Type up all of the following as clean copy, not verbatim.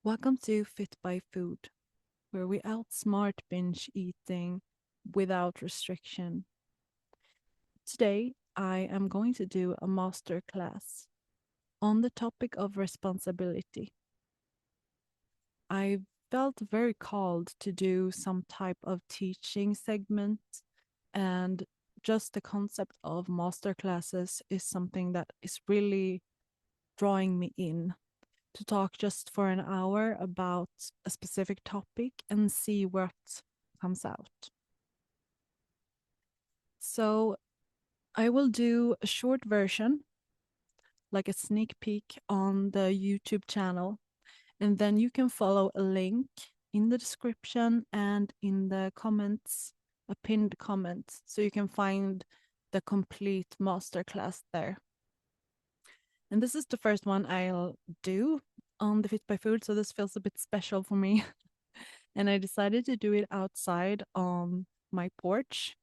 Welcome to FitByFood, where we outsmart binge eating without restriction. Today, I am going to do a masterclass on the topic of responsibility. I felt very called to do some type of teaching segment, and just the concept of masterclasses is something that is really drawing me in to talk just for an hour about a specific topic and see what comes out. So I will do a short version, like a sneak peek on the YouTube channel, and then you can follow a link in the description and in the comments, a pinned comment, so you can find the complete masterclass there. And this is the first one I'll do on the FitByFood, so this feels a bit special for me. And I decided to do it outside on my porch.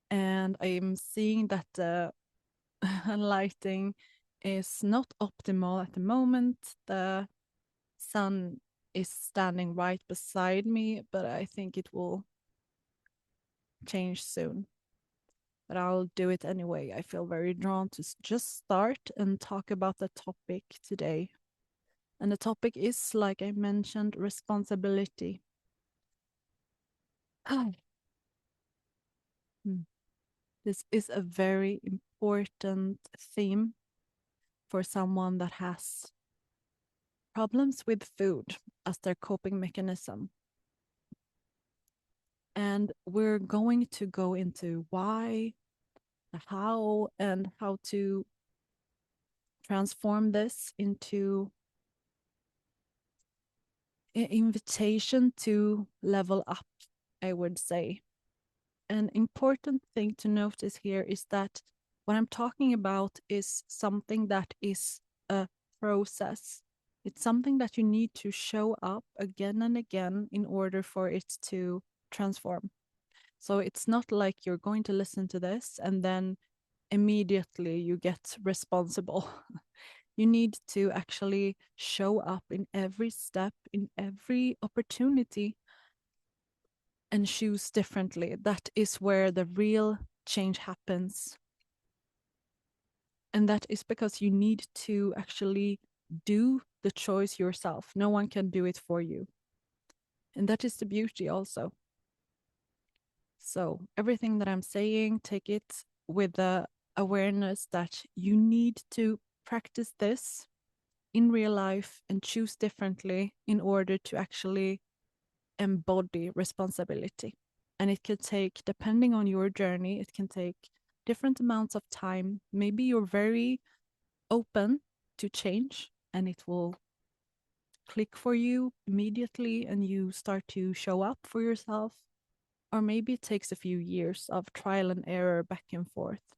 And I'm seeing that the lighting is not optimal at the moment. The sun is standing right beside me, but I think it will change soon. But I'll do it anyway. I feel very drawn to just start and talk about the topic today. And the topic is, like I mentioned, responsibility. This is a very important theme for someone that has problems with food as their coping mechanism. And we're going to go into why, how, and how to transform this into an invitation to level up, I would say. An important thing to notice here is that what I'm talking about is something that is a process. It's something that you need to show up again and again in order for it to transform. So it's not like you're going to listen to this and then immediately you get responsible. You need to actually show up in every step, in every opportunity, and choose differently. That is where the real change happens. And that is because you need to actually do the choice yourself. No one can do it for you. And that is the beauty also. So, everything that I'm saying, take it with the awareness that you need to practice this in real life and choose differently in order to actually embody responsibility. And it can take, depending on your journey, it can take different amounts of time. Maybe you're very open to change and it will click for you immediately and you start to show up for yourself. Or maybe it takes a few years of trial and error back and forth.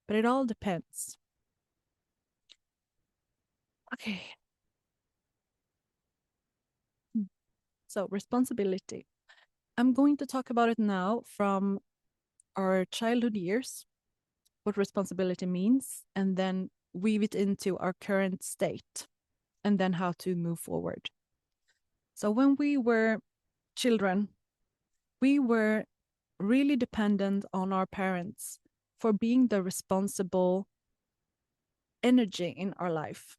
But it all depends. Okay. So, responsibility. I'm going to talk about it now from our childhood years, what responsibility means, and then weave it into our current state, and then how to move forward. So, when we were children, we were really dependent on our parents for being the responsible energy in our life.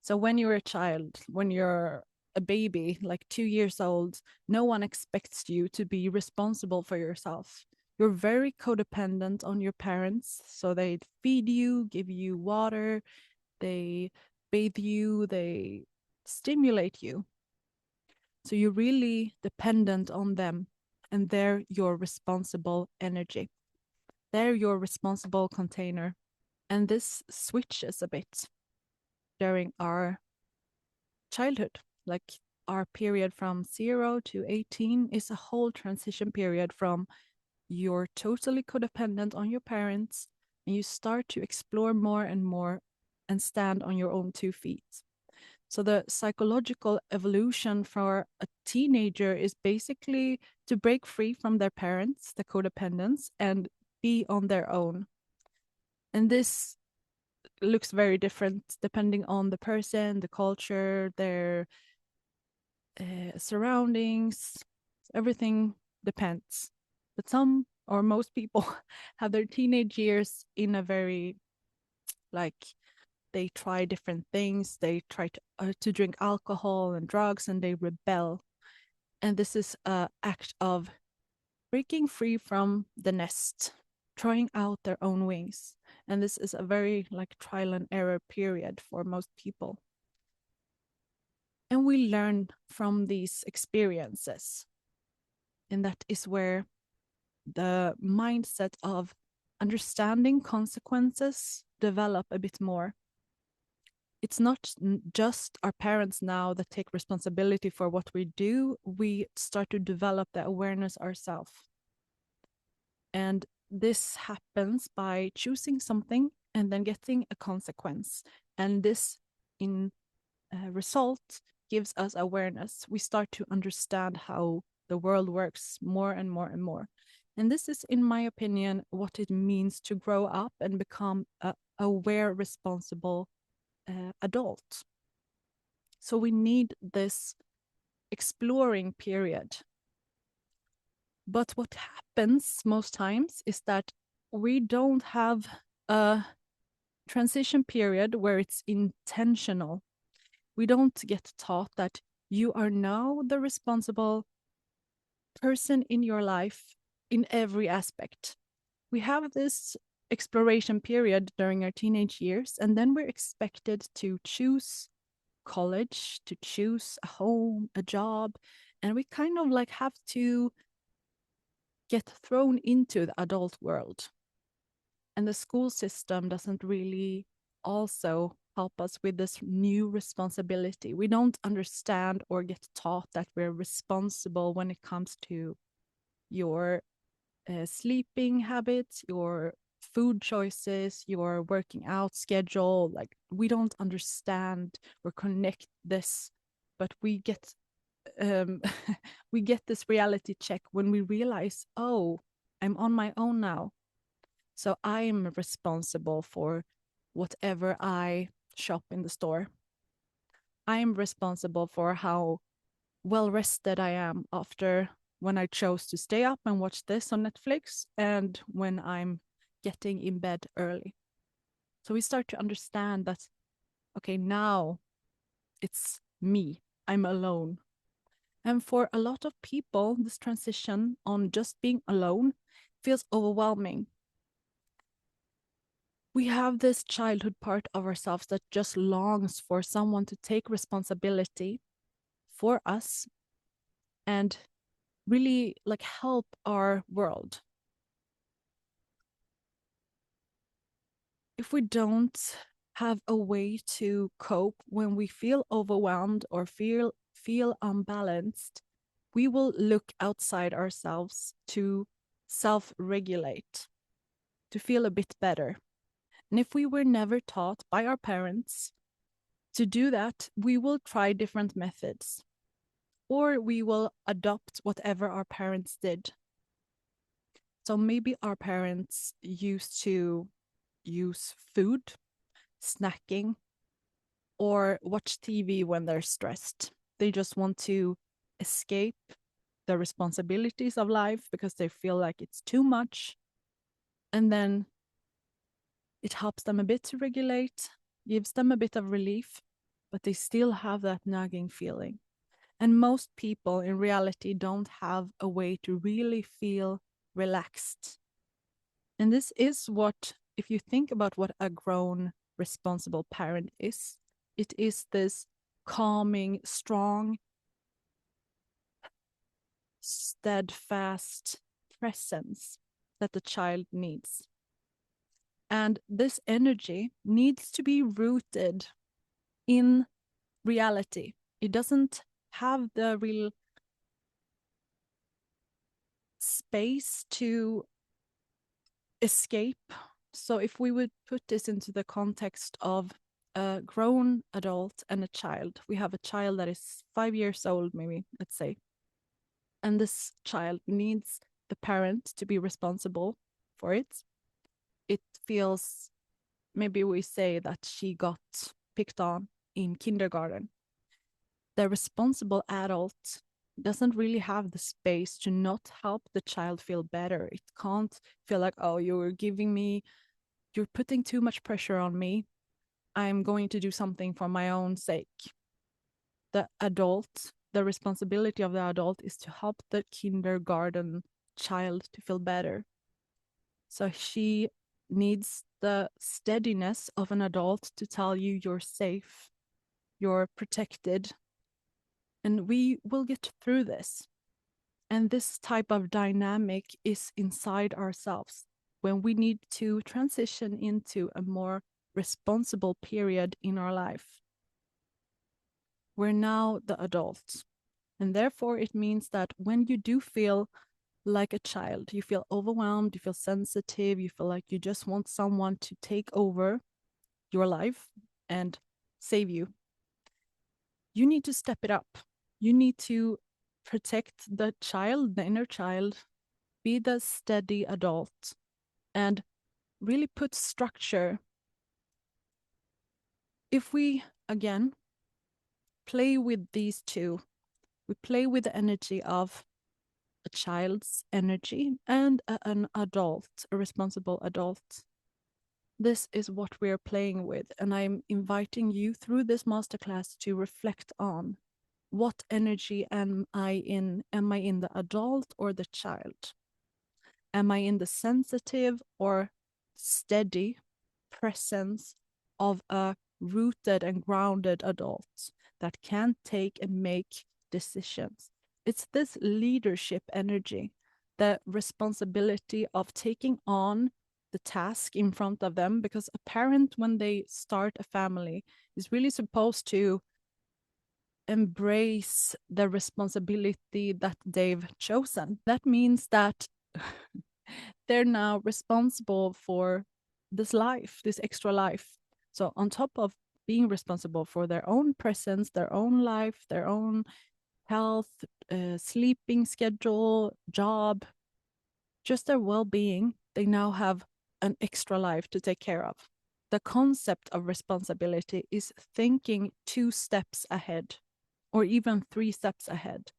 So when you're a child, when you're a baby, like 2 years old, no one expects you to be responsible for yourself. You're very codependent on your parents. So they feed you, give you water, they bathe you, they stimulate you. So you're really dependent on them, and they're your responsible energy. They're your responsible container. And this switches a bit during our childhood. Like our period from 0 to 18 is a whole transition period from you're totally codependent on your parents and you start to explore more and more and stand on your own 2 feet. So the psychological evolution for a teenager is basically to break free from their parents, the codependence, and be on their own. And this looks very different depending on the person, the culture, their surroundings. Everything depends. But some or most people have their teenage years in a very like they try different things. They try to drink alcohol and drugs, and they rebel. And this is an act of breaking free from the nest, trying out their own wings. And this is a very like trial and error period for most people. And we learn from these experiences. And that is where the mindset of understanding consequences develop a bit more. It's not just our parents now that take responsibility for what we do. We start to develop the awareness ourselves. And this happens by choosing something and then getting a consequence. And this, in result, gives us awareness. We start to understand how the world works more and more and more. And this is, in my opinion, what it means to grow up and become a aware, responsible adult. So we need this exploring period. But what happens most times is that we don't have a transition period where it's intentional. We don't get taught that you are now the responsible person in your life in every aspect. We have this exploration period during our teenage years, and then we're expected to choose college, to choose a home, a job, and we kind of like have to get thrown into the adult world. And the school system doesn't really also help us with this new responsibility. We don't understand or get taught that we're responsible when it comes to your sleeping habits, your food choices, your working out schedule. Like we don't understand or connect this, but we get um, we get this reality check when we realize, oh, I'm on my own now. So I'm responsible for whatever I shop in the store. I'm responsible for how well rested I am after when I chose to stay up and watch this on Netflix and when I'm getting in bed early. So we start to understand that, okay, now it's me. I'm alone. And for a lot of people, this transition on just being alone feels overwhelming. We have this childhood part of ourselves that just longs for someone to take responsibility for us and really like help our world. If we don't have a way to cope when we feel overwhelmed or feel unbalanced, we will look outside ourselves to self-regulate, to feel a bit better. And if we were never taught by our parents to do that, we will try different methods, or we will adopt whatever our parents did. So maybe our parents used to use food, snacking, or watch TV when they're stressed. They just want to escape the responsibilities of life because they feel like it's too much. And then it helps them a bit to regulate, gives them a bit of relief, but they still have that nagging feeling. And most people in reality don't have a way to really feel relaxed. And this is what, if you think about what a grown, responsible parent is, it is this calming, strong, steadfast presence that the child needs. And this energy needs to be rooted in reality. It doesn't have the real space to escape. So if we would put this into the context of a grown adult and a child, we have a child that is 5 years old, maybe, let's say. And this child needs the parent to be responsible for it. It feels maybe we say that she got picked on in kindergarten. The responsible adult doesn't really have the space to not help the child feel better. It can't feel like, oh, you're putting too much pressure on me. I'm going to do something for my own sake. The responsibility of the adult is to help the kindergarten child to feel better. So she needs the steadiness of an adult to tell you you're safe, you're protected, and we will get through this. And this type of dynamic is inside ourselves when we need to transition into a more responsible period in our life. We're now the adults. And therefore, it means that when you do feel like a child, you feel overwhelmed, you feel sensitive, you feel like you just want someone to take over your life and save you, you need to step it up. You need to protect the child, the inner child, be the steady adult, and really put structure. If we, again, play with these two, we play with the energy of a child's energy and an adult, a responsible adult. This is what we're playing with, and I'm inviting you through this masterclass to reflect on what energy am I in? Am I in the adult or the child? Am I in the sensitive or steady presence of a rooted and grounded adult that can take and make decisions? It's this leadership energy, the responsibility of taking on the task in front of them, because a parent, when they start a family, is really supposed to embrace the responsibility that they've chosen. That means that they're now responsible for this life, this extra life. So on top of being responsible for their own presence, their own life, their own health, sleeping schedule, job, just their well-being, they now have an extra life to take care of. The concept of responsibility is thinking 2 steps ahead, or even 3 steps ahead.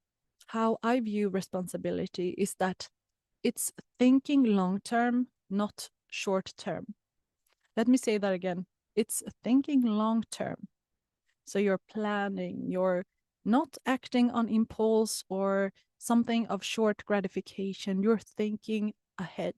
How I view responsibility is that it's thinking long term, not short term. Let me say that again. It's thinking long term. So you're planning, you're not acting on impulse or something of short gratification. You're thinking ahead.